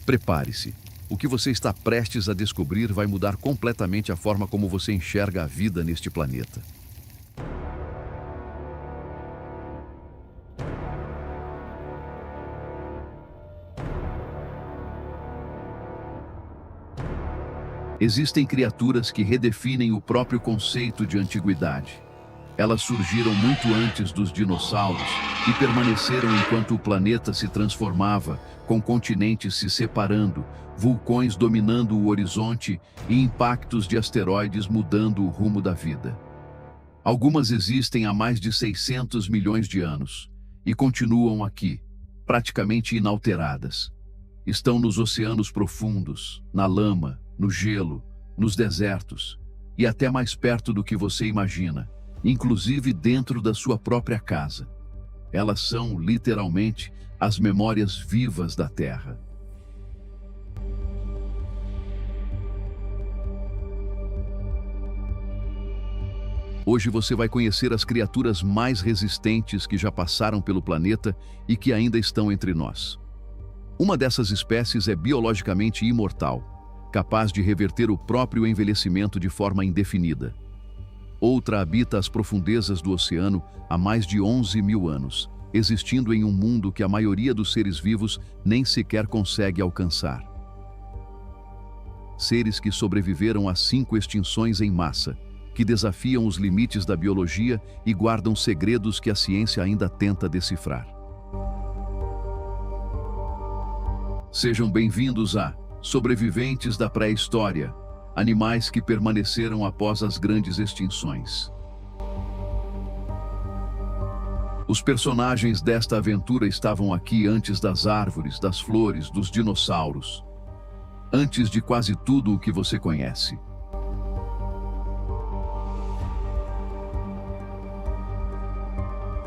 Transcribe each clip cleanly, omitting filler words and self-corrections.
Prepare-se. O que você está prestes a descobrir vai mudar completamente a forma como você enxerga a vida neste planeta. Existem criaturas que redefinem o próprio conceito de antiguidade. Elas surgiram muito antes dos dinossauros e permaneceram enquanto o planeta se transformava, com continentes se separando, vulcões dominando o horizonte e impactos de asteroides mudando o rumo da vida. Algumas existem há mais de 600 milhões de anos e continuam aqui, praticamente inalteradas. Estão nos oceanos profundos, na lama, no gelo, nos desertos e até mais perto do que você imagina, inclusive dentro da sua própria casa. Elas são, literalmente, as memórias vivas da Terra. Hoje você vai conhecer as criaturas mais resistentes que já passaram pelo planeta e que ainda estão entre nós. Uma dessas espécies é biologicamente imortal, capaz de reverter o próprio envelhecimento de forma indefinida. Outra habita as profundezas do oceano há mais de 11 mil anos, existindo em um mundo que a maioria dos seres vivos nem sequer consegue alcançar. Seres que sobreviveram a 5 extinções em massa, que desafiam os limites da biologia e guardam segredos que a ciência ainda tenta decifrar. Sejam bem-vindos a Sobreviventes da Pré-História, animais que permaneceram após as grandes extinções. Os personagens desta aventura estavam aqui antes das árvores, das flores, dos dinossauros. Antes de quase tudo o que você conhece.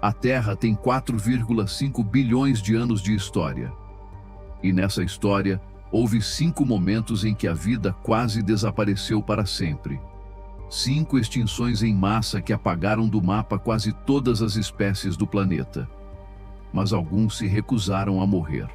A Terra tem 4,5 bilhões de anos de história. E nessa história, houve 5 momentos em que a vida quase desapareceu para sempre. 5 extinções em massa que apagaram do mapa quase todas as espécies do planeta. Mas alguns se recusaram a morrer.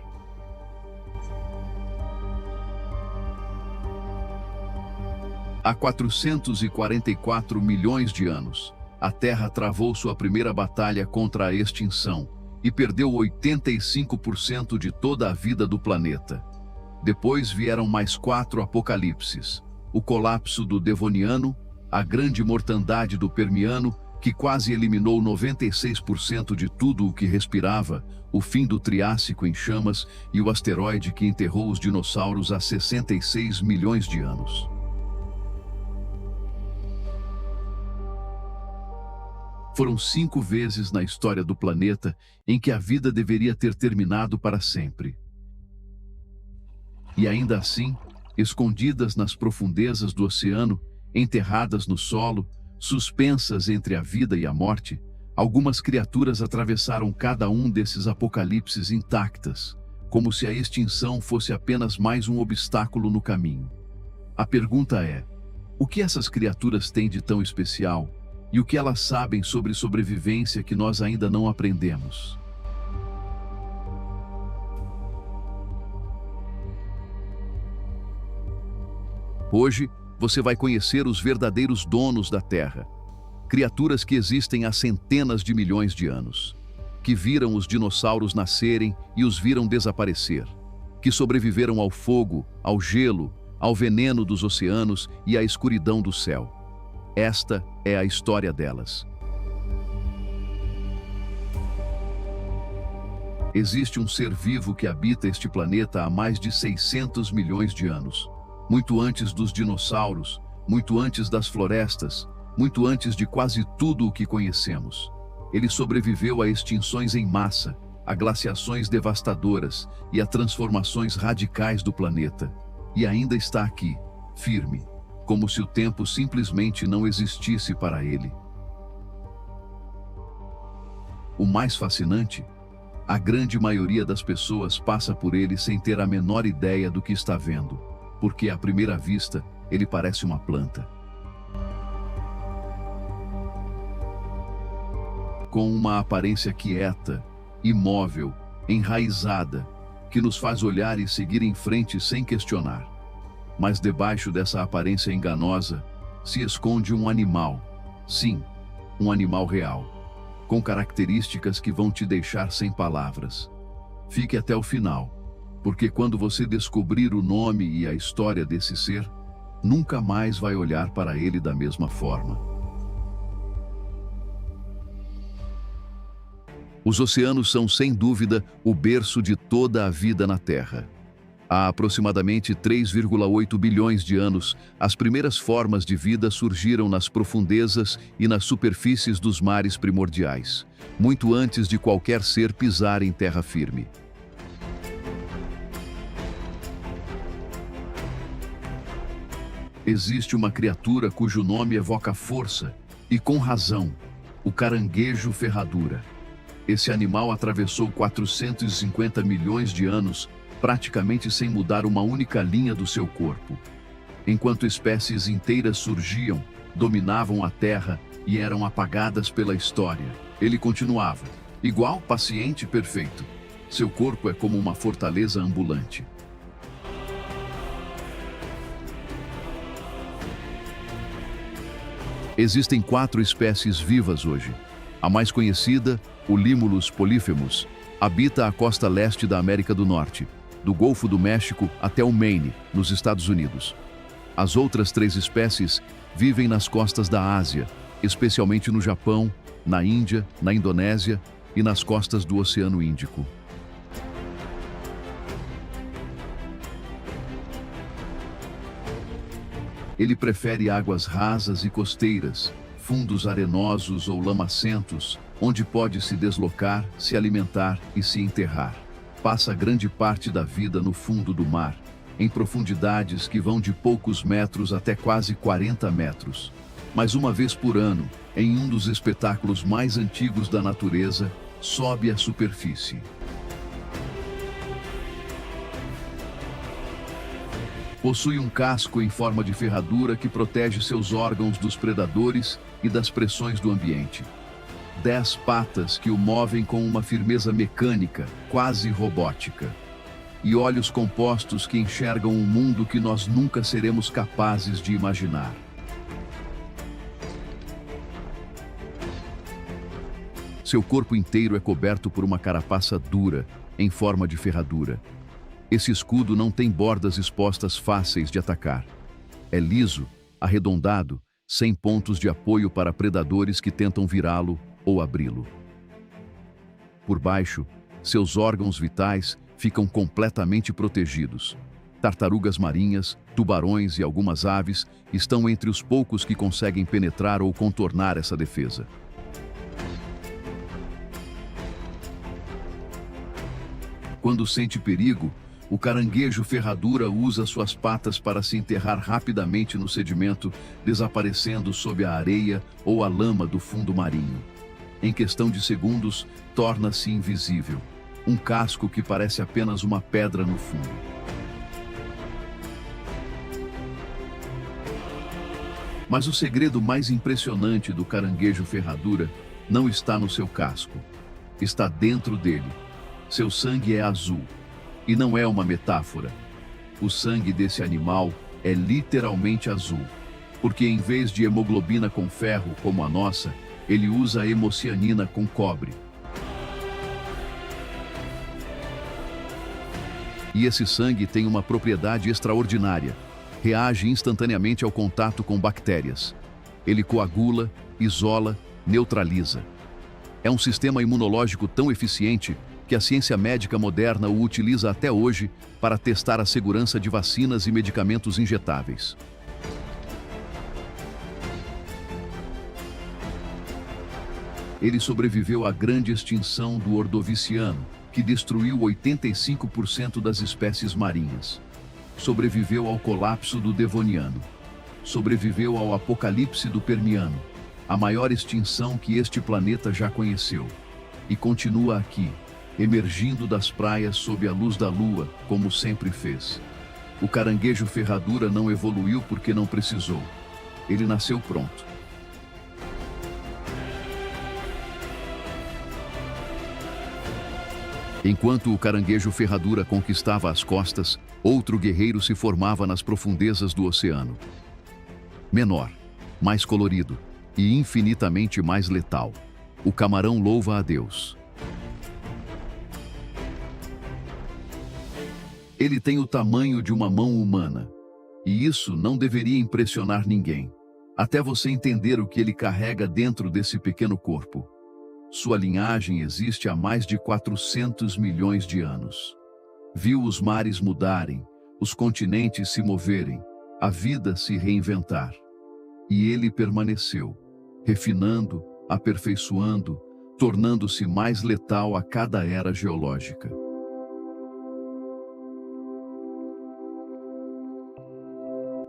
Há 444 milhões de anos, a Terra travou sua primeira batalha contra a extinção e perdeu 85% de toda a vida do planeta. Depois vieram mais 4 apocalipses: o colapso do Devoniano, a grande mortandade do Permiano, que quase eliminou 96% de tudo o que respirava, o fim do Triássico em chamas e o asteroide que enterrou os dinossauros há 66 milhões de anos. Foram 5 vezes na história do planeta em que a vida deveria ter terminado para sempre. E ainda assim, escondidas nas profundezas do oceano, enterradas no solo, suspensas entre a vida e a morte, algumas criaturas atravessaram cada um desses apocalipses intactas, como se a extinção fosse apenas mais um obstáculo no caminho. A pergunta é: o que essas criaturas têm de tão especial? E o que elas sabem sobre sobrevivência que nós ainda não aprendemos? Hoje, você vai conhecer os verdadeiros donos da Terra. Criaturas que existem há centenas de milhões de anos. Que viram os dinossauros nascerem e os viram desaparecer. Que sobreviveram ao fogo, ao gelo, ao veneno dos oceanos e à escuridão do céu. Esta é a história delas. Existe um ser vivo que habita este planeta há mais de 600 milhões de anos. Muito antes dos dinossauros, muito antes das florestas, muito antes de quase tudo o que conhecemos. Ele sobreviveu a extinções em massa, a glaciações devastadoras e a transformações radicais do planeta. E ainda está aqui, firme, como se o tempo simplesmente não existisse para ele. O mais fascinante? A grande maioria das pessoas passa por ele sem ter a menor ideia do que está vendo, porque à primeira vista, ele parece uma planta. Com uma aparência quieta, imóvel, enraizada, que nos faz olhar e seguir em frente sem questionar. Mas debaixo dessa aparência enganosa se esconde um animal. Sim, um animal real, com características que vão te deixar sem palavras. Fique até o final, porque quando você descobrir o nome e a história desse ser, nunca mais vai olhar para ele da mesma forma. Os oceanos são, sem dúvida, o berço de toda a vida na Terra. Há aproximadamente 3,8 bilhões de anos, as primeiras formas de vida surgiram nas profundezas e nas superfícies dos mares primordiais, muito antes de qualquer ser pisar em terra firme. Existe uma criatura cujo nome evoca força, e com razão, o caranguejo ferradura. Esse animal atravessou 450 milhões de anos, praticamente sem mudar uma única linha do seu corpo. Enquanto espécies inteiras surgiam, dominavam a Terra e eram apagadas pela história, ele continuava, igual, paciente e perfeito. Seu corpo é como uma fortaleza ambulante. Existem 4 espécies vivas hoje. A mais conhecida, o Limulus polyphemus, habita a costa leste da América do Norte, do Golfo do México até o Maine, nos Estados Unidos. As outras 3 espécies vivem nas costas da Ásia, especialmente no Japão, na Índia, na Indonésia e nas costas do Oceano Índico. Ele prefere águas rasas e costeiras, fundos arenosos ou lamacentos, onde pode se deslocar, se alimentar e se enterrar. Passa grande parte da vida no fundo do mar, em profundidades que vão de poucos metros até quase 40 metros. Mas uma vez por ano, em um dos espetáculos mais antigos da natureza, sobe à superfície. Possui um casco em forma de ferradura que protege seus órgãos dos predadores e das pressões do ambiente. 10 patas que o movem com uma firmeza mecânica, quase robótica. E olhos compostos que enxergam um mundo que nós nunca seremos capazes de imaginar. Seu corpo inteiro é coberto por uma carapaça dura, em forma de ferradura. Esse escudo não tem bordas expostas fáceis de atacar. É liso, arredondado, sem pontos de apoio para predadores que tentam virá-lo ou abri-lo. Por baixo, seus órgãos vitais ficam completamente protegidos. Tartarugas marinhas, tubarões e algumas aves estão entre os poucos que conseguem penetrar ou contornar essa defesa. Quando sente perigo, o caranguejo ferradura usa suas patas para se enterrar rapidamente no sedimento, desaparecendo sob a areia ou a lama do fundo marinho. Em questão de segundos, torna-se invisível, um casco que parece apenas uma pedra no fundo. Mas o segredo mais impressionante do caranguejo ferradura não está no seu casco, está dentro dele. Seu sangue é azul. E não é uma metáfora. O sangue desse animal é literalmente azul, porque em vez de hemoglobina com ferro como a nossa, ele usa hemocianina com cobre. E esse sangue tem uma propriedade extraordinária. Reage instantaneamente ao contato com bactérias. Ele coagula, isola, neutraliza. É um sistema imunológico tão eficiente que a ciência médica moderna o utiliza até hoje para testar a segurança de vacinas e medicamentos injetáveis. Ele sobreviveu à grande extinção do Ordoviciano, que destruiu 85% das espécies marinhas. Sobreviveu ao colapso do Devoniano. Sobreviveu ao apocalipse do Permiano, a maior extinção que este planeta já conheceu. E continua aqui, emergindo das praias sob a luz da lua, como sempre fez. O caranguejo ferradura não evoluiu porque não precisou. Ele nasceu pronto. Enquanto o caranguejo ferradura conquistava as costas, outro guerreiro se formava nas profundezas do oceano. Menor, mais colorido e infinitamente mais letal. O camarão louva a Deus. Ele tem o tamanho de uma mão humana. E isso não deveria impressionar ninguém, até você entender o que ele carrega dentro desse pequeno corpo. Sua linhagem existe há mais de 400 milhões de anos. Viu os mares mudarem, os continentes se moverem, a vida se reinventar. E ele permaneceu, refinando, aperfeiçoando, tornando-se mais letal a cada era geológica.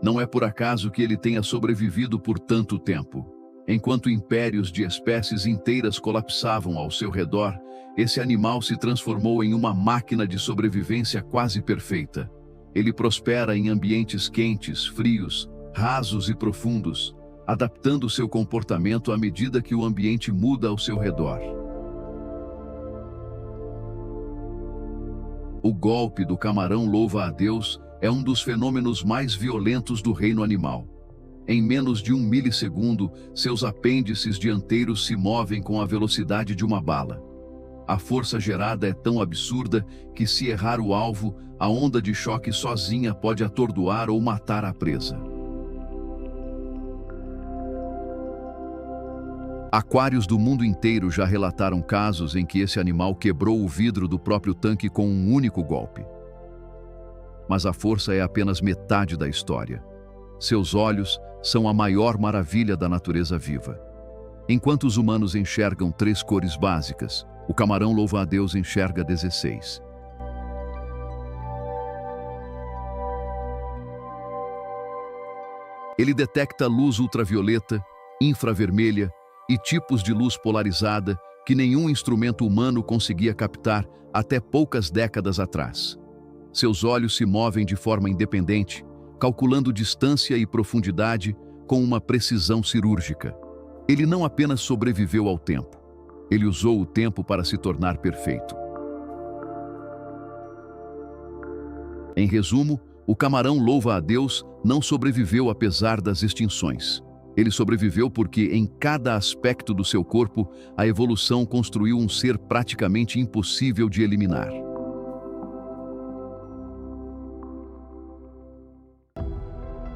Não é por acaso que ele tenha sobrevivido por tanto tempo. Enquanto impérios de espécies inteiras colapsavam ao seu redor, esse animal se transformou em uma máquina de sobrevivência quase perfeita. Ele prospera em ambientes quentes, frios, rasos e profundos, adaptando seu comportamento à medida que o ambiente muda ao seu redor. O golpe do camarão louva a Deus é um dos fenômenos mais violentos do reino animal. Em menos de 1 milissegundo, seus apêndices dianteiros se movem com a velocidade de uma bala. A força gerada é tão absurda que, se errar o alvo, a onda de choque sozinha pode atordoar ou matar a presa. Aquários do mundo inteiro já relataram casos em que esse animal quebrou o vidro do próprio tanque com um único golpe. Mas a força é apenas metade da história. Seus olhos são a maior maravilha da natureza viva. Enquanto os humanos enxergam 3 cores básicas, o camarão louva a Deus enxerga 16. Ele detecta luz ultravioleta, infravermelha e tipos de luz polarizada que nenhum instrumento humano conseguia captar até poucas décadas atrás. Seus olhos se movem de forma independente, calculando distância e profundidade com uma precisão cirúrgica. Ele não apenas sobreviveu ao tempo, ele usou o tempo para se tornar perfeito. Em resumo, o camarão louva a Deus não sobreviveu apesar das extinções. Ele sobreviveu porque, em cada aspecto do seu corpo, a evolução construiu um ser praticamente impossível de eliminar.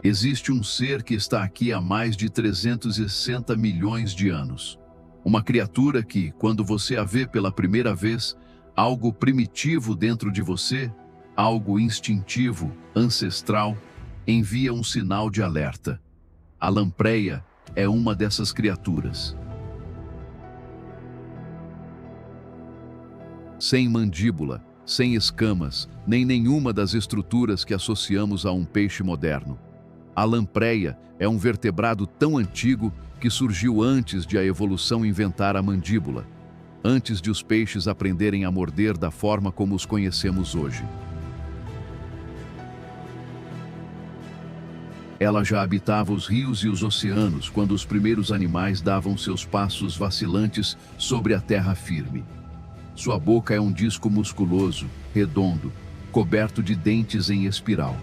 Existe um ser que está aqui há mais de 360 milhões de anos. Uma criatura que, quando você a vê pela primeira vez, algo primitivo dentro de você, algo instintivo, ancestral, envia um sinal de alerta. A lampreia é uma dessas criaturas. Sem mandíbula, sem escamas, nem nenhuma das estruturas que associamos a um peixe moderno. A lampreia é um vertebrado tão antigo que surgiu antes de a evolução inventar a mandíbula, antes de os peixes aprenderem a morder da forma como os conhecemos hoje. Ela já habitava os rios e os oceanos quando os primeiros animais davam seus passos vacilantes sobre a terra firme. Sua boca é um disco musculoso, redondo, coberto de dentes em espiral.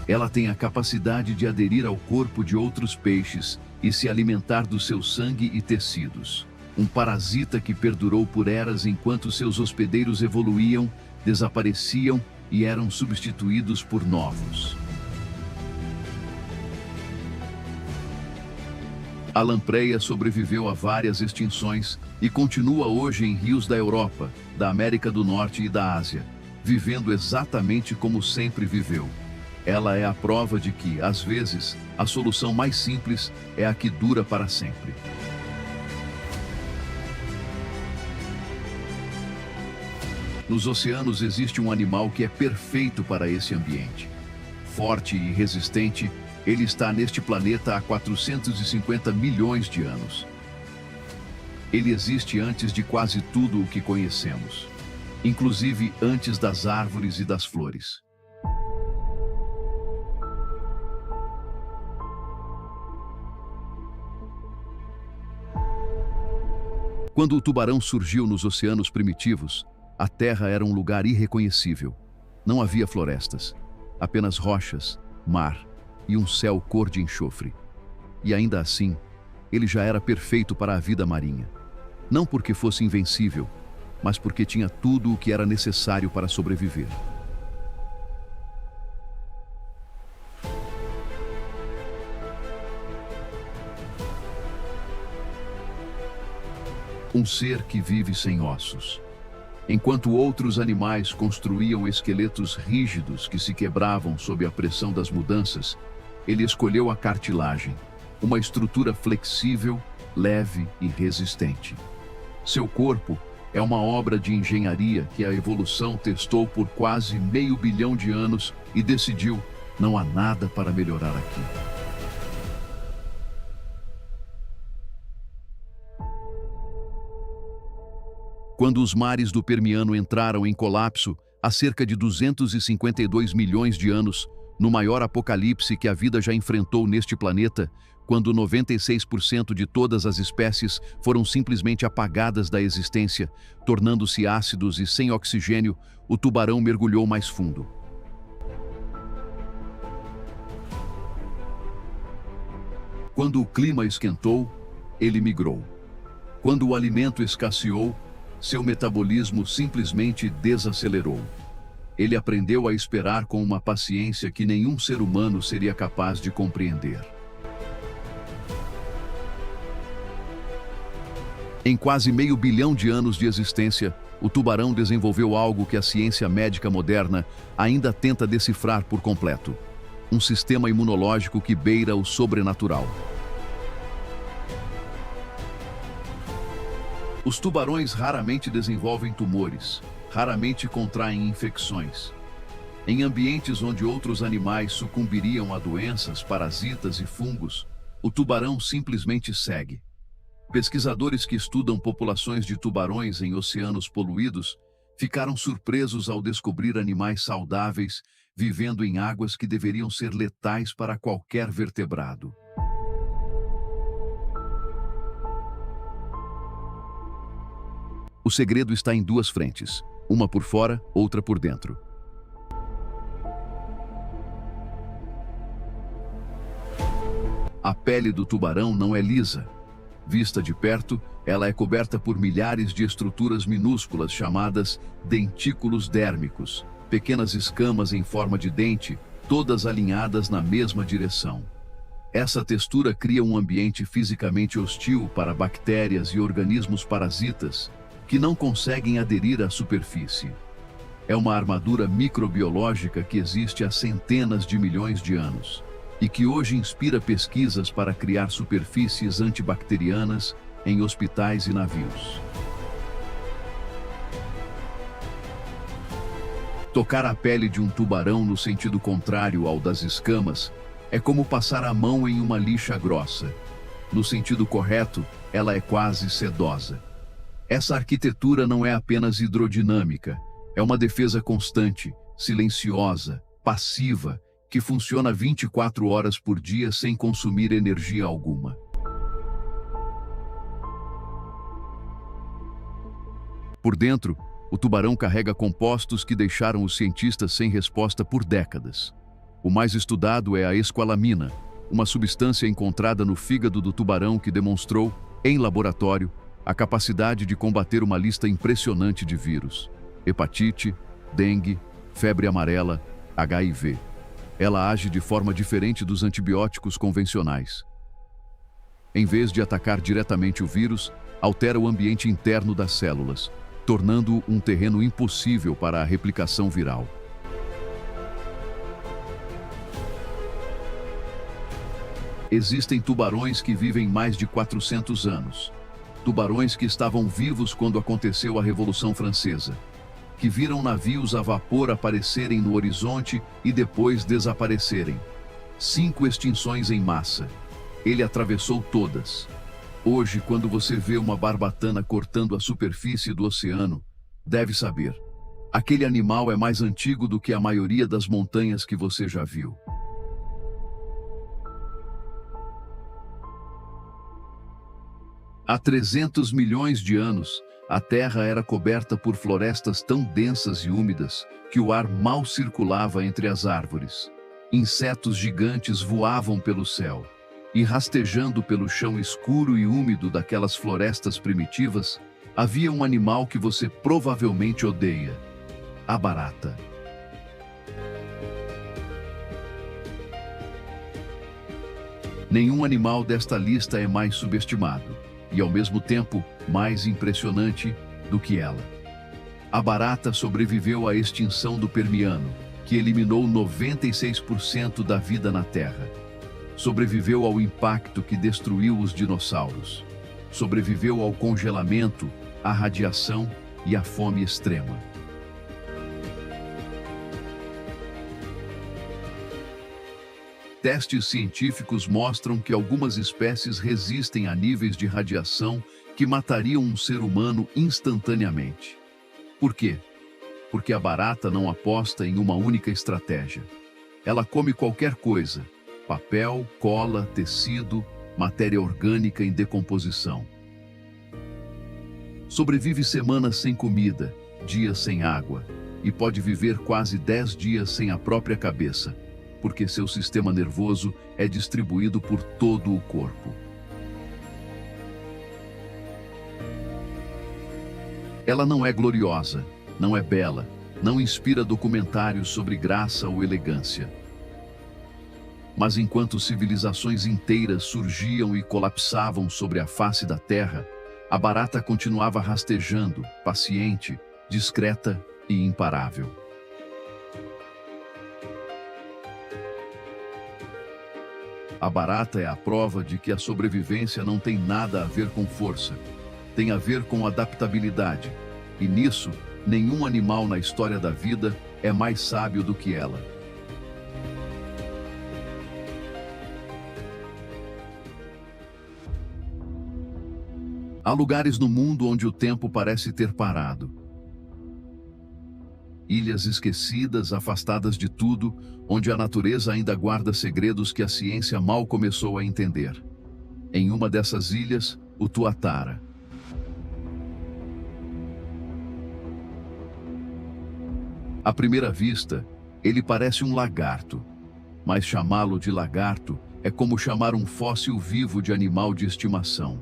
Ela tem a capacidade de aderir ao corpo de outros peixes e se alimentar do seu sangue e tecidos. Um parasita que perdurou por eras enquanto seus hospedeiros evoluíam, desapareciam e eram substituídos por novos. A lampreia sobreviveu a várias extinções e continua hoje em rios da Europa, da América do Norte e da Ásia, vivendo exatamente como sempre viveu. Ela é a prova de que, às vezes, a solução mais simples é a que dura para sempre. Nos oceanos existe um animal que é perfeito para esse ambiente. Forte e resistente, ele está neste planeta há 450 milhões de anos. Ele existe antes de quase tudo o que conhecemos, inclusive antes das árvores e das flores. Quando o tubarão surgiu nos oceanos primitivos, a terra era um lugar irreconhecível. Não havia florestas, apenas rochas, mar e um céu cor de enxofre. E ainda assim, ele já era perfeito para a vida marinha. Não porque fosse invencível, mas porque tinha tudo o que era necessário para sobreviver. Um ser que vive sem ossos. Enquanto outros animais construíam esqueletos rígidos que se quebravam sob a pressão das mudanças, ele escolheu a cartilagem, uma estrutura flexível, leve e resistente. Seu corpo é uma obra de engenharia que a evolução testou por quase meio bilhão de anos e decidiu: não há nada para melhorar aqui. Quando os mares do Permiano entraram em colapso há cerca de 252 milhões de anos, no maior apocalipse que a vida já enfrentou neste planeta, quando 96% de todas as espécies foram simplesmente apagadas da existência, tornando-se ácidos e sem oxigênio, o tubarão mergulhou mais fundo. Quando o clima esquentou, ele migrou. Quando o alimento escasseou, seu metabolismo simplesmente desacelerou. Ele aprendeu a esperar com uma paciência que nenhum ser humano seria capaz de compreender. Em quase meio bilhão de anos de existência, o tubarão desenvolveu algo que a ciência médica moderna ainda tenta decifrar por completo: um sistema imunológico que beira o sobrenatural. Os tubarões raramente desenvolvem tumores, raramente contraem infecções. Em ambientes onde outros animais sucumbiriam a doenças, parasitas e fungos, o tubarão simplesmente segue. Pesquisadores que estudam populações de tubarões em oceanos poluídos ficaram surpresos ao descobrir animais saudáveis vivendo em águas que deveriam ser letais para qualquer vertebrado. O segredo está em duas frentes, uma por fora, outra por dentro. A pele do tubarão não é lisa. Vista de perto, ela é coberta por milhares de estruturas minúsculas chamadas dentículos dérmicos, pequenas escamas em forma de dente, todas alinhadas na mesma direção. Essa textura cria um ambiente fisicamente hostil para bactérias e organismos parasitas que não conseguem aderir à superfície. É uma armadura microbiológica que existe há centenas de milhões de anos e que hoje inspira pesquisas para criar superfícies antibacterianas em hospitais e navios. Tocar a pele de um tubarão no sentido contrário ao das escamas é como passar a mão em uma lixa grossa. No sentido correto, ela é quase sedosa. Essa arquitetura não é apenas hidrodinâmica, é uma defesa constante, silenciosa, passiva, que funciona 24 horas por dia sem consumir energia alguma. Por dentro, o tubarão carrega compostos que deixaram os cientistas sem resposta por décadas. O mais estudado é a esqualamina, uma substância encontrada no fígado do tubarão que demonstrou, em laboratório, a capacidade de combater uma lista impressionante de vírus: hepatite, dengue, febre amarela, HIV. Ela age de forma diferente dos antibióticos convencionais. Em vez de atacar diretamente o vírus, altera o ambiente interno das células, tornando-o um terreno impossível para a replicação viral. Existem tubarões que vivem mais de 400 anos. Tubarões que estavam vivos quando aconteceu a Revolução Francesa, que viram navios a vapor aparecerem no horizonte e depois desaparecerem. 5 extinções em massa. Ele atravessou todas. Hoje, quando você vê uma barbatana cortando a superfície do oceano, deve saber: aquele animal é mais antigo do que a maioria das montanhas que você já viu. Há 300 milhões de anos, a Terra era coberta por florestas tão densas e úmidas que o ar mal circulava entre as árvores. Insetos gigantes voavam pelo céu, e rastejando pelo chão escuro e úmido daquelas florestas primitivas, havia um animal que você provavelmente odeia: a barata. Nenhum animal desta lista é mais subestimado, e ao mesmo tempo mais impressionante do que ela. A barata sobreviveu à extinção do Permiano, que eliminou 96% da vida na Terra. Sobreviveu ao impacto que destruiu os dinossauros. Sobreviveu ao congelamento, à radiação e à fome extrema. Testes científicos mostram que algumas espécies resistem a níveis de radiação que matariam um ser humano instantaneamente. Por quê? Porque a barata não aposta em uma única estratégia. Ela come qualquer coisa: papel, cola, tecido, matéria orgânica em decomposição. Sobrevive semanas sem comida, dias sem água, e pode viver quase 10 dias sem a própria cabeça, porque seu sistema nervoso é distribuído por todo o corpo. Ela não é gloriosa, não é bela, não inspira documentários sobre graça ou elegância. Mas enquanto civilizações inteiras surgiam e colapsavam sobre a face da Terra, a barata continuava rastejando, paciente, discreta e imparável. A barata é a prova de que a sobrevivência não tem nada a ver com força. Tem a ver com adaptabilidade. E nisso, nenhum animal na história da vida é mais sábio do que ela. Há lugares no mundo onde o tempo parece ter parado. Ilhas esquecidas, afastadas de tudo, onde a natureza ainda guarda segredos que a ciência mal começou a entender. Em uma dessas ilhas, o Tuatara. À primeira vista, ele parece um lagarto, mas chamá-lo de lagarto é como chamar um fóssil vivo de animal de estimação.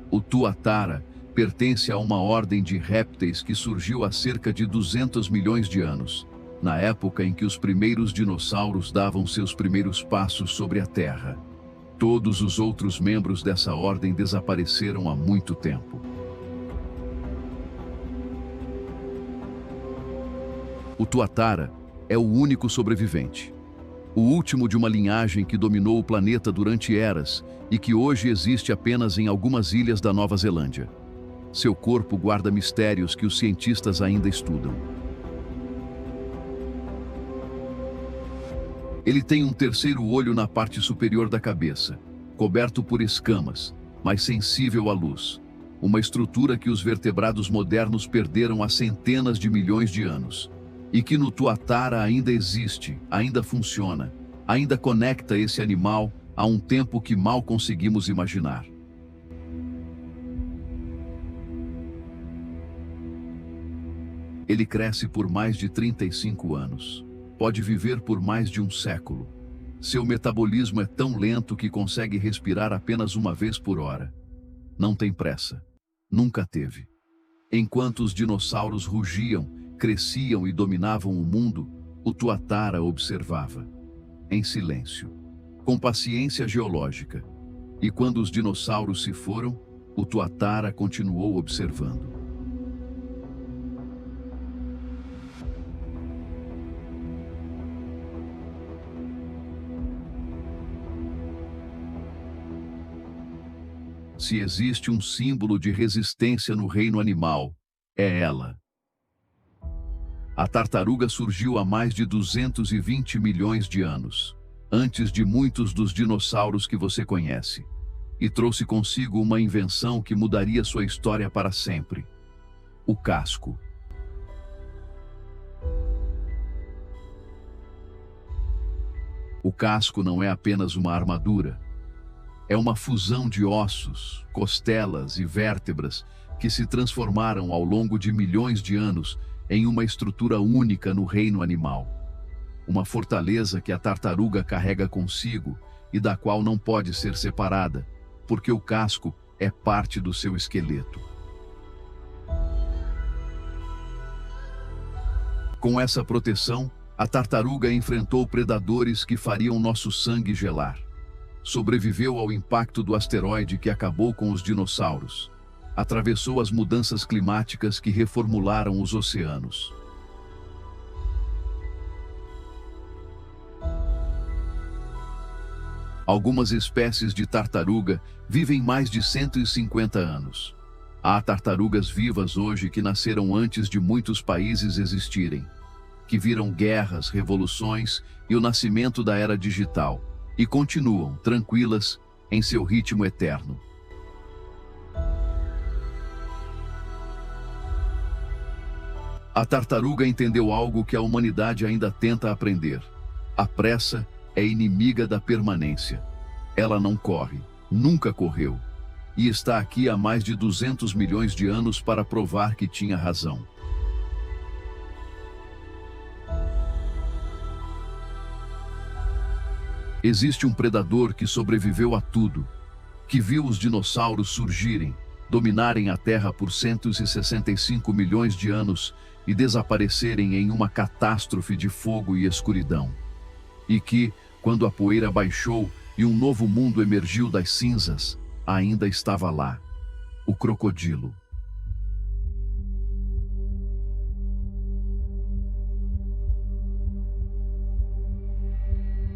O Tuatara pertence a uma ordem de répteis que surgiu há cerca de 200 milhões de anos, na época em que os primeiros dinossauros davam seus primeiros passos sobre a Terra. Todos os outros membros dessa ordem desapareceram há muito tempo. O Tuatara é o único sobrevivente. O último de uma linhagem que dominou o planeta durante eras e que hoje existe apenas em algumas ilhas da Nova Zelândia. Seu corpo guarda mistérios que os cientistas ainda estudam. Ele tem um terceiro olho na parte superior da cabeça, coberto por escamas, mas sensível à luz. Uma estrutura que os vertebrados modernos perderam há centenas de milhões de anos. E que no Tuatara ainda existe, ainda funciona, ainda conecta esse animal a um tempo que mal conseguimos imaginar. Ele cresce por mais de 35 anos. Pode viver por mais de um século. Seu metabolismo é tão lento que consegue respirar apenas uma vez por hora. Não tem pressa. Nunca teve. Enquanto os dinossauros rugiam, cresciam e dominavam o mundo, o Tuatara observava, em silêncio, com paciência geológica. E quando os dinossauros se foram, o Tuatara continuou observando. Se existe um símbolo de resistência no reino animal, é ela. A tartaruga surgiu há mais de 220 milhões de anos, antes de muitos dos dinossauros que você conhece, e trouxe consigo uma invenção que mudaria sua história para sempre: o casco. O casco não é apenas uma armadura. É uma fusão de ossos, costelas e vértebras que se transformaram ao longo de milhões de anos em uma estrutura única no reino animal. Uma fortaleza que a tartaruga carrega consigo e da qual não pode ser separada, porque o casco é parte do seu esqueleto. Com essa proteção, a tartaruga enfrentou predadores que fariam nosso sangue gelar. Sobreviveu ao impacto do asteroide que acabou com os dinossauros. Atravessou as mudanças climáticas que reformularam os oceanos. Algumas espécies de tartaruga vivem mais de 150 anos. Há tartarugas vivas hoje que nasceram antes de muitos países existirem, que viram guerras, revoluções e o nascimento da era digital, e continuam tranquilas em seu ritmo eterno. A tartaruga entendeu algo que a humanidade ainda tenta aprender. A pressa é inimiga da permanência. Ela não corre, nunca correu, e está aqui há mais de 200 milhões de anos para provar que tinha razão. Existe um predador que sobreviveu a tudo, que viu os dinossauros surgirem, dominarem a Terra por 165 milhões de anos e desaparecerem em uma catástrofe de fogo e escuridão. E que, quando a poeira baixou e um novo mundo emergiu das cinzas, ainda estava lá, o crocodilo.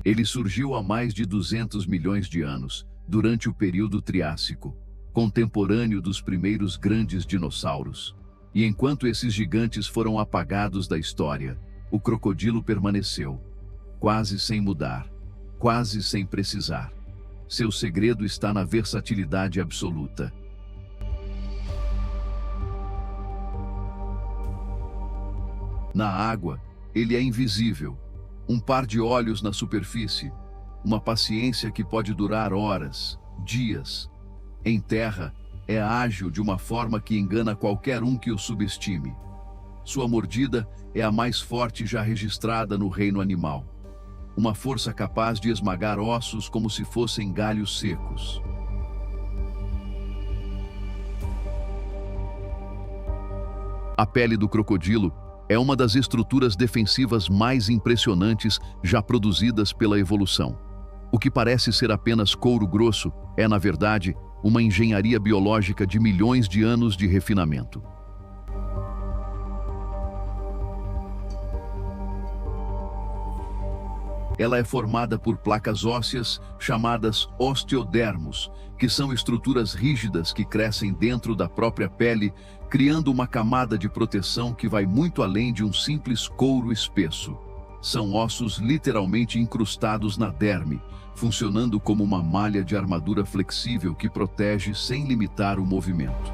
Ele surgiu há mais de 200 milhões de anos, durante o período Triássico, contemporâneo dos primeiros grandes dinossauros. E enquanto esses gigantes foram apagados da história, o crocodilo permaneceu, quase sem mudar, quase sem precisar. Seu segredo está na versatilidade absoluta. Na água, ele é invisível. Um par de olhos na superfície, uma paciência que pode durar horas, dias. Em terra, é ágil de uma forma que engana qualquer um que o subestime. Sua mordida é a mais forte já registrada no reino animal. Uma força capaz de esmagar ossos como se fossem galhos secos. A pele do crocodilo é uma das estruturas defensivas mais impressionantes já produzidas pela evolução. O que parece ser apenas couro grosso é, na verdade, uma engenharia biológica de milhões de anos de refinamento. Ela é formada por placas ósseas chamadas osteodermos, que são estruturas rígidas que crescem dentro da própria pele, criando uma camada de proteção que vai muito além de um simples couro espesso. São ossos literalmente incrustados na derme, funcionando como uma malha de armadura flexível que protege sem limitar o movimento.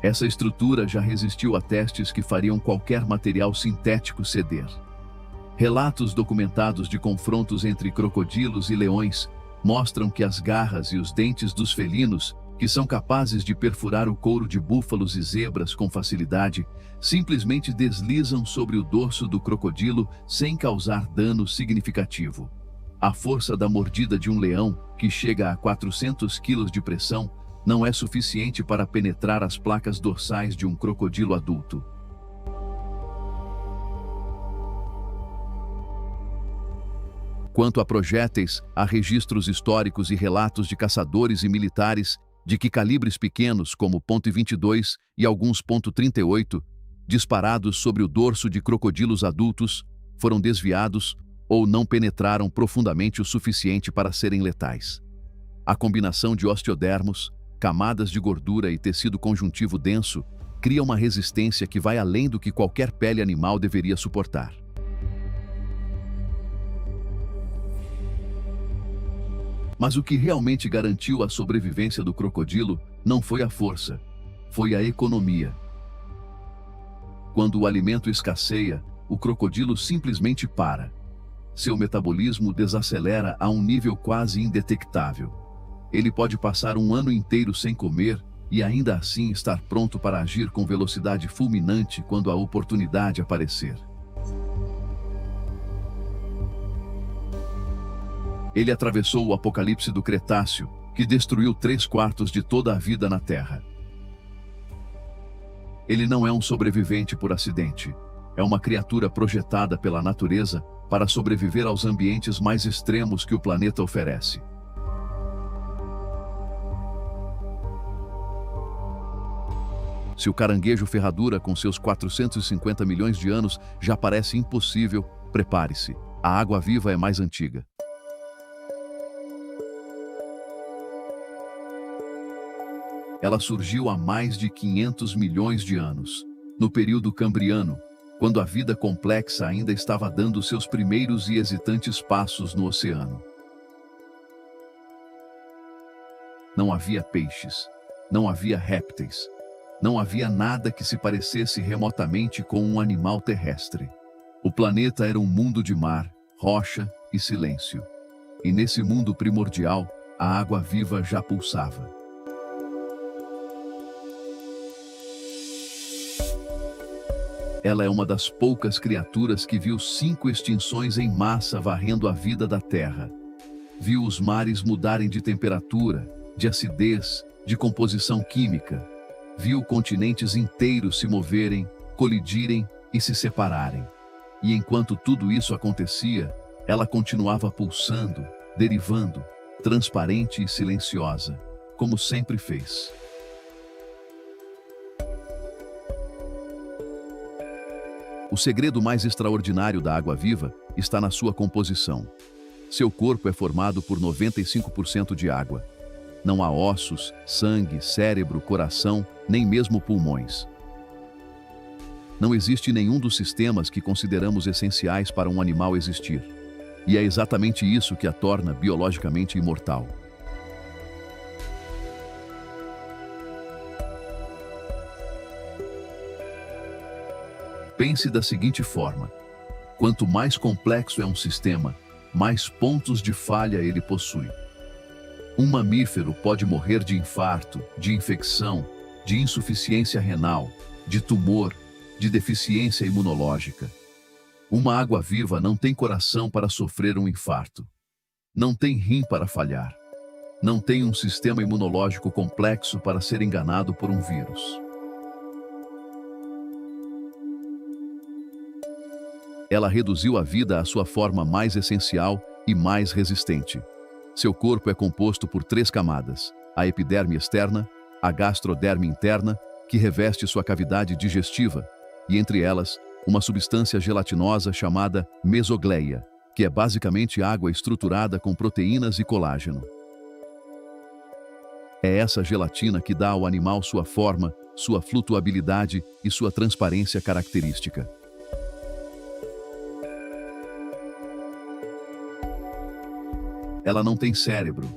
Essa estrutura já resistiu a testes que fariam qualquer material sintético ceder. Relatos documentados de confrontos entre crocodilos e leões mostram que as garras e os dentes dos felinos, que são capazes de perfurar o couro de búfalos e zebras com facilidade, simplesmente deslizam sobre o dorso do crocodilo sem causar dano significativo. A força da mordida de um leão, que chega a 400 kg de pressão, não é suficiente para penetrar as placas dorsais de um crocodilo adulto. Quanto a projéteis, há registros históricos e relatos de caçadores e militares de que calibres pequenos, como .22 e alguns .38, disparados sobre o dorso de crocodilos adultos, foram desviados ou não penetraram profundamente o suficiente para serem letais. A combinação de osteodermos, camadas de gordura e tecido conjuntivo denso cria uma resistência que vai além do que qualquer pele animal deveria suportar. Mas o que realmente garantiu a sobrevivência do crocodilo não foi a força, foi a economia. Quando o alimento escasseia, o crocodilo simplesmente para. seu metabolismo desacelera a um nível quase indetectável. Ele pode passar um ano inteiro sem comer e ainda assim estar pronto para agir com velocidade fulminante quando a oportunidade aparecer. Ele atravessou o apocalipse do Cretáceo, que destruiu 3/4 de toda a vida na Terra. Ele não é um sobrevivente por acidente. É uma criatura projetada pela natureza para sobreviver aos ambientes mais extremos que o planeta oferece. Se o caranguejo ferradura com seus 450 milhões de anos já parece impossível, prepare-se. A água-viva é mais antiga. Ela surgiu há mais de 500 milhões de anos, no período Cambriano, quando a vida complexa ainda estava dando seus primeiros e hesitantes passos no oceano. Não havia peixes, não havia répteis, não havia nada que se parecesse remotamente com um animal terrestre. O planeta era um mundo de mar, rocha e silêncio. E nesse mundo primordial, a água-viva já pulsava. Ela é uma das poucas criaturas que viu 5 extinções em massa varrendo a vida da Terra. Viu os mares mudarem de temperatura, de acidez, de composição química. Viu continentes inteiros se moverem, colidirem e se separarem. E enquanto tudo isso acontecia, ela continuava pulsando, derivando, transparente e silenciosa, como sempre fez. O segredo mais extraordinário da água-viva está na sua composição. Seu corpo é formado por 95% de água. Não há ossos, sangue, cérebro, coração, nem mesmo pulmões. Não existe nenhum dos sistemas que consideramos essenciais para um animal existir. E é exatamente isso que a torna biologicamente imortal. Pense da seguinte forma: quanto mais complexo é um sistema, mais pontos de falha ele possui. Um mamífero pode morrer de infarto, de infecção, de insuficiência renal, de tumor, de deficiência imunológica. Uma água-viva não tem coração para sofrer um infarto. Não tem rim para falhar. Não tem um sistema imunológico complexo para ser enganado por um vírus. Ela reduziu a vida à sua forma mais essencial e mais resistente. Seu corpo é composto por 3 camadas: a epiderme externa, a gastroderme interna, que reveste sua cavidade digestiva, e entre elas, uma substância gelatinosa chamada mesogleia, que é basicamente água estruturada com proteínas e colágeno. É essa gelatina que dá ao animal sua forma, sua flutuabilidade e sua transparência característica. Ela não tem cérebro,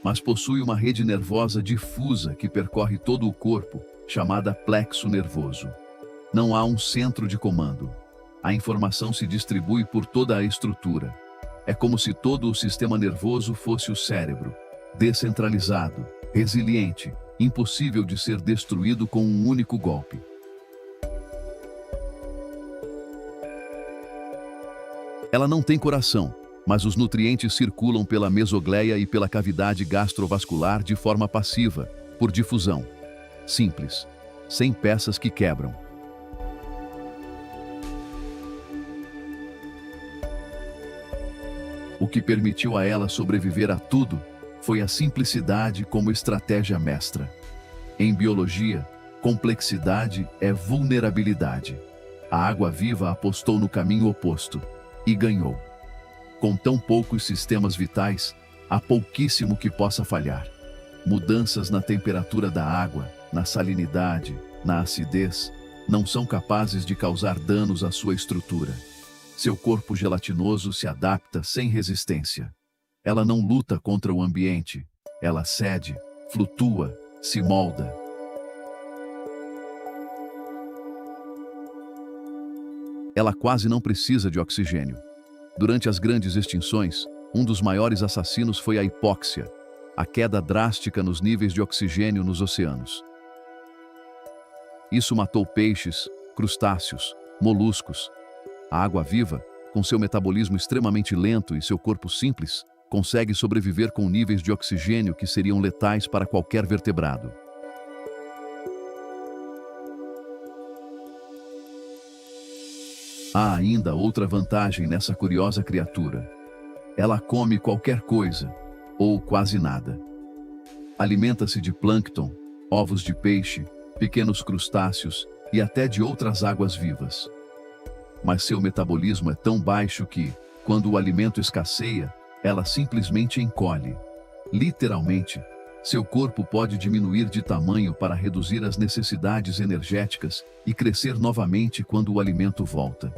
mas possui uma rede nervosa difusa que percorre todo o corpo, chamada plexo nervoso. Não há um centro de comando. A informação se distribui por toda a estrutura. É como se todo o sistema nervoso fosse o cérebro, descentralizado, resiliente, impossível de ser destruído com um único golpe. Ela não tem coração, mas os nutrientes circulam pela mesogleia e pela cavidade gastrovascular de forma passiva, por difusão. Simples, sem peças que quebram. O que permitiu a ela sobreviver a tudo foi a simplicidade como estratégia mestra. Em biologia, complexidade é vulnerabilidade. A água-viva apostou no caminho oposto e ganhou. Com tão poucos sistemas vitais, há pouquíssimo que possa falhar. Mudanças na temperatura da água, na salinidade, na acidez, não são capazes de causar danos à sua estrutura. Seu corpo gelatinoso se adapta sem resistência. Ela não luta contra o ambiente, ela cede, flutua, se molda. Ela quase não precisa de oxigênio. Durante as grandes extinções, um dos maiores assassinos foi a hipóxia, a queda drástica nos níveis de oxigênio nos oceanos. Isso matou peixes, crustáceos, moluscos. A água-viva, com seu metabolismo extremamente lento e seu corpo simples, consegue sobreviver com níveis de oxigênio que seriam letais para qualquer vertebrado. Há ainda outra vantagem nessa curiosa criatura. Ela come qualquer coisa, ou quase nada. Alimenta-se de plâncton, ovos de peixe, pequenos crustáceos e até de outras águas vivas. Mas seu metabolismo é tão baixo que, quando o alimento escasseia, ela simplesmente encolhe. Literalmente, seu corpo pode diminuir de tamanho para reduzir as necessidades energéticas e crescer novamente quando o alimento volta.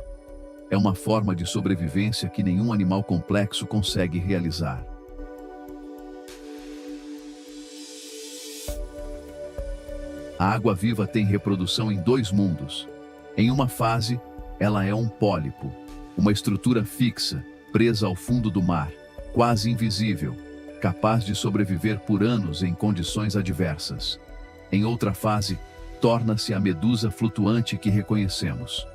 É uma forma de sobrevivência que nenhum animal complexo consegue realizar. A água-viva tem reprodução em dois mundos. Em uma fase, ela é um pólipo, uma estrutura fixa, presa ao fundo do mar, quase invisível, capaz de sobreviver por anos em condições adversas. Em outra fase, torna-se a medusa flutuante que reconhecemos.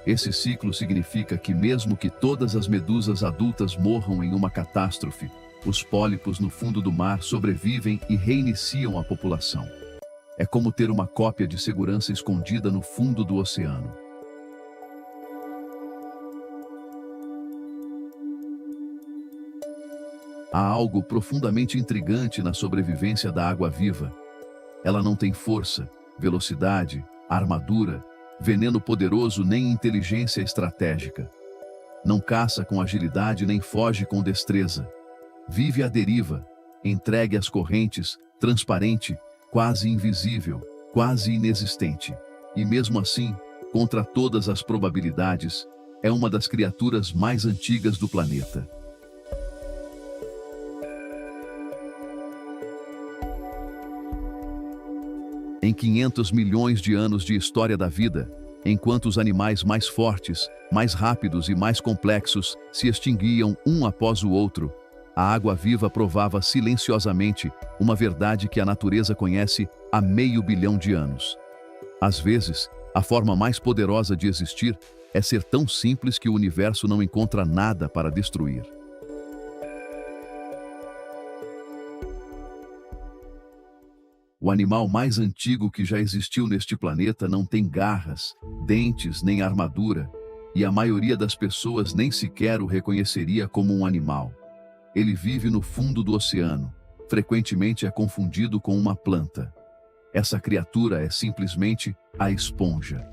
Esse ciclo significa que mesmo que todas as medusas adultas morram em uma catástrofe, os pólipos no fundo do mar sobrevivem e reiniciam a população. É como ter uma cópia de segurança escondida no fundo do oceano. Há algo profundamente intrigante na sobrevivência da água-viva. Ela não tem força, velocidade, armadura, veneno poderoso nem inteligência estratégica. Não caça com agilidade nem foge com destreza. Vive à deriva, entregue às correntes, transparente, quase invisível, quase inexistente. E mesmo assim, contra todas as probabilidades, é uma das criaturas mais antigas do planeta. Em 500 milhões de anos de história da vida, enquanto os animais mais fortes, mais rápidos e mais complexos se extinguiam um após o outro, a água-viva provava silenciosamente uma verdade que a natureza conhece há 500 milhões de anos. Às vezes, a forma mais poderosa de existir é ser tão simples que o universo não encontra nada para destruir. O animal mais antigo que já existiu neste planeta não tem garras, dentes nem armadura, e a maioria das pessoas nem sequer o reconheceria como um animal. Ele vive no fundo do oceano, frequentemente é confundido com uma planta. Essa criatura é simplesmente a esponja.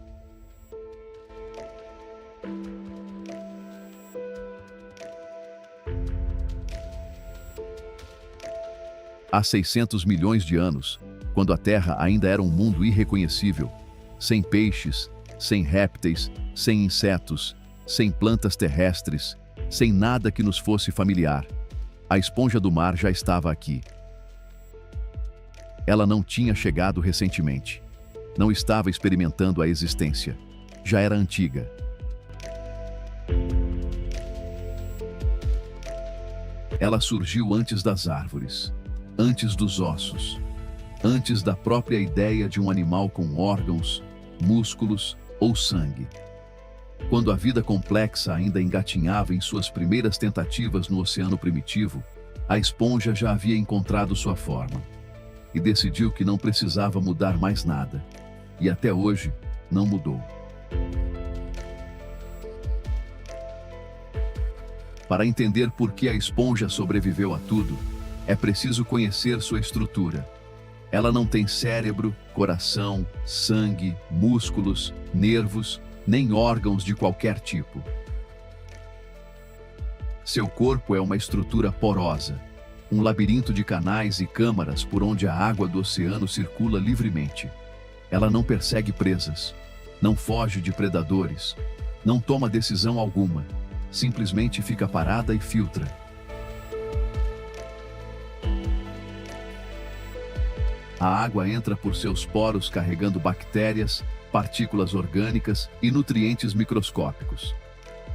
Há 600 milhões de anos, quando a Terra ainda era um mundo irreconhecível, sem peixes, sem répteis, sem insetos, sem plantas terrestres, sem nada que nos fosse familiar, a esponja do mar já estava aqui. Ela não tinha chegado recentemente. Não estava experimentando a existência. Já era antiga. Ela surgiu antes das árvores, antes dos ossos, antes da própria ideia de um animal com órgãos, músculos ou sangue. Quando a vida complexa ainda engatinhava em suas primeiras tentativas no oceano primitivo, a esponja já havia encontrado sua forma e decidiu que não precisava mudar mais nada. E até hoje, não mudou. Para entender por que a esponja sobreviveu a tudo, é preciso conhecer sua estrutura. Ela não tem cérebro, coração, sangue, músculos, nervos, nem órgãos de qualquer tipo. Seu corpo é uma estrutura porosa, um labirinto de canais e câmaras por onde a água do oceano circula livremente. Ela não persegue presas, não foge de predadores, não toma decisão alguma, simplesmente fica parada e filtra. A água entra por seus poros carregando bactérias, partículas orgânicas e nutrientes microscópicos.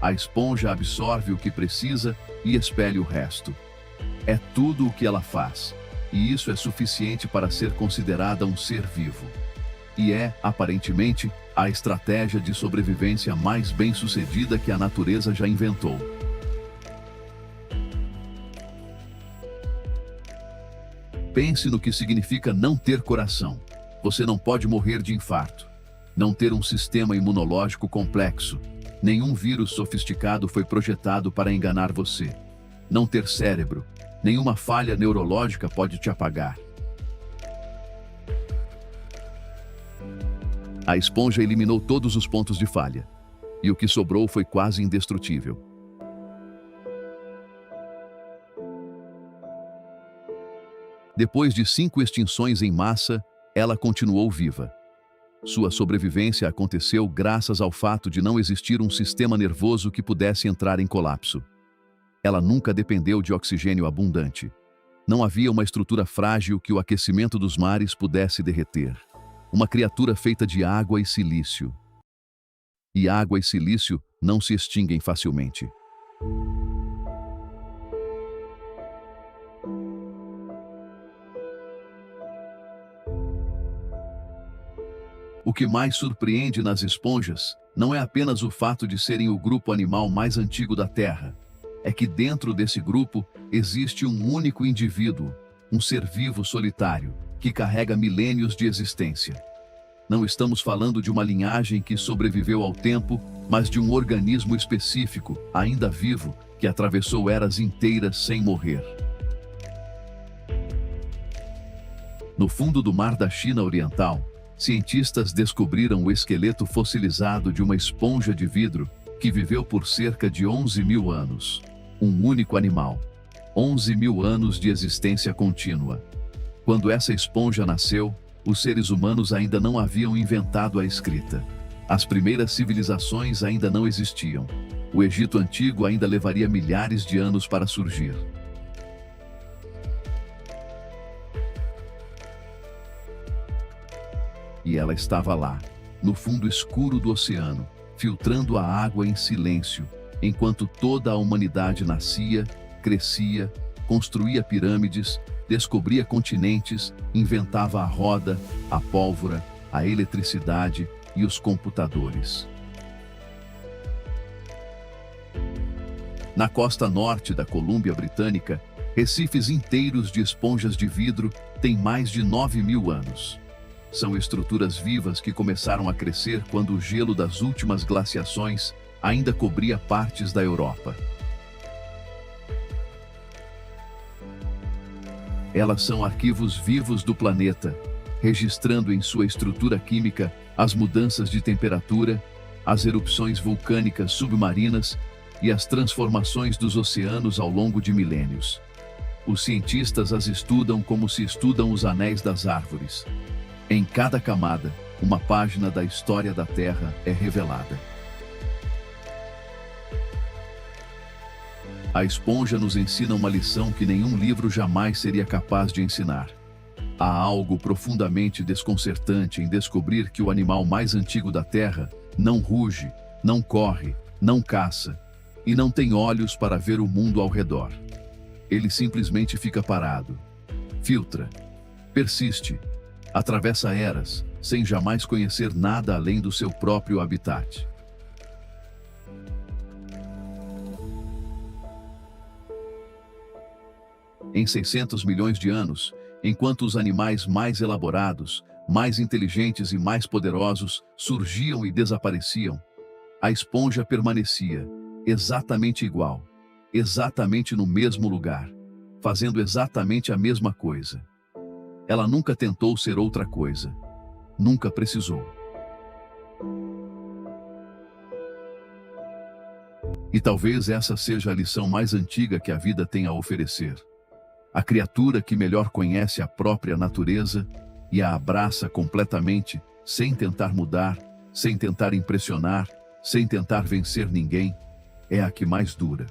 A esponja absorve o que precisa e expele o resto. É tudo o que ela faz, e isso é suficiente para ser considerada um ser vivo. E é, aparentemente, a estratégia de sobrevivência mais bem-sucedida que a natureza já inventou. Pense no que significa não ter coração. Você não pode morrer de infarto. Não ter um sistema imunológico complexo. Nenhum vírus sofisticado foi projetado para enganar você. Não ter cérebro. Nenhuma falha neurológica pode te apagar. A esponja eliminou todos os pontos de falha. E o que sobrou foi quase indestrutível. Depois de 5 extinções em massa, ela continuou viva. Sua sobrevivência aconteceu graças ao fato de não existir um sistema nervoso que pudesse entrar em colapso. Ela nunca dependeu de oxigênio abundante. Não havia uma estrutura frágil que o aquecimento dos mares pudesse derreter. Uma criatura feita de água e silício. E água e silício não se extinguem facilmente. O que mais surpreende nas esponjas não é apenas o fato de serem o grupo animal mais antigo da Terra. É que dentro desse grupo existe um único indivíduo, um ser vivo solitário, que carrega milênios de existência. Não estamos falando de uma linhagem que sobreviveu ao tempo, mas de um organismo específico, ainda vivo, que atravessou eras inteiras sem morrer. No fundo do mar da China Oriental, cientistas descobriram o esqueleto fossilizado de uma esponja de vidro que viveu por cerca de 11.000 anos. Um único animal. 11.000 anos de existência contínua. Quando essa esponja nasceu, os seres humanos ainda não haviam inventado a escrita. As primeiras civilizações ainda não existiam. O Egito Antigo ainda levaria milhares de anos para surgir. E ela estava lá, no fundo escuro do oceano, filtrando a água em silêncio, enquanto toda a humanidade nascia, crescia, construía pirâmides, descobria continentes, inventava a roda, a pólvora, a eletricidade e os computadores. Na costa norte da Colômbia Britânica, recifes inteiros de esponjas de vidro têm mais de 9.000 anos. São estruturas vivas que começaram a crescer quando o gelo das últimas glaciações ainda cobria partes da Europa. Elas são arquivos vivos do planeta, registrando em sua estrutura química as mudanças de temperatura, as erupções vulcânicas submarinas e as transformações dos oceanos ao longo de milênios. Os cientistas as estudam como se estudam os anéis das árvores. Em cada camada, uma página da história da Terra é revelada. A esponja nos ensina uma lição que nenhum livro jamais seria capaz de ensinar. Há algo profundamente desconcertante em descobrir que o animal mais antigo da Terra não ruge, não corre, não caça e não tem olhos para ver o mundo ao redor. Ele simplesmente fica parado, filtra, persiste, atravessa eras, sem jamais conhecer nada além do seu próprio habitat. Em 600 milhões de anos, enquanto os animais mais elaborados, mais inteligentes e mais poderosos surgiam e desapareciam, a esponja permanecia, exatamente igual, exatamente no mesmo lugar, fazendo exatamente a mesma coisa. Ela nunca tentou ser outra coisa. Nunca precisou. E talvez essa seja a lição mais antiga que a vida tem a oferecer. A criatura que melhor conhece a própria natureza e a abraça completamente, sem tentar mudar, sem tentar impressionar, sem tentar vencer ninguém, é a que mais dura.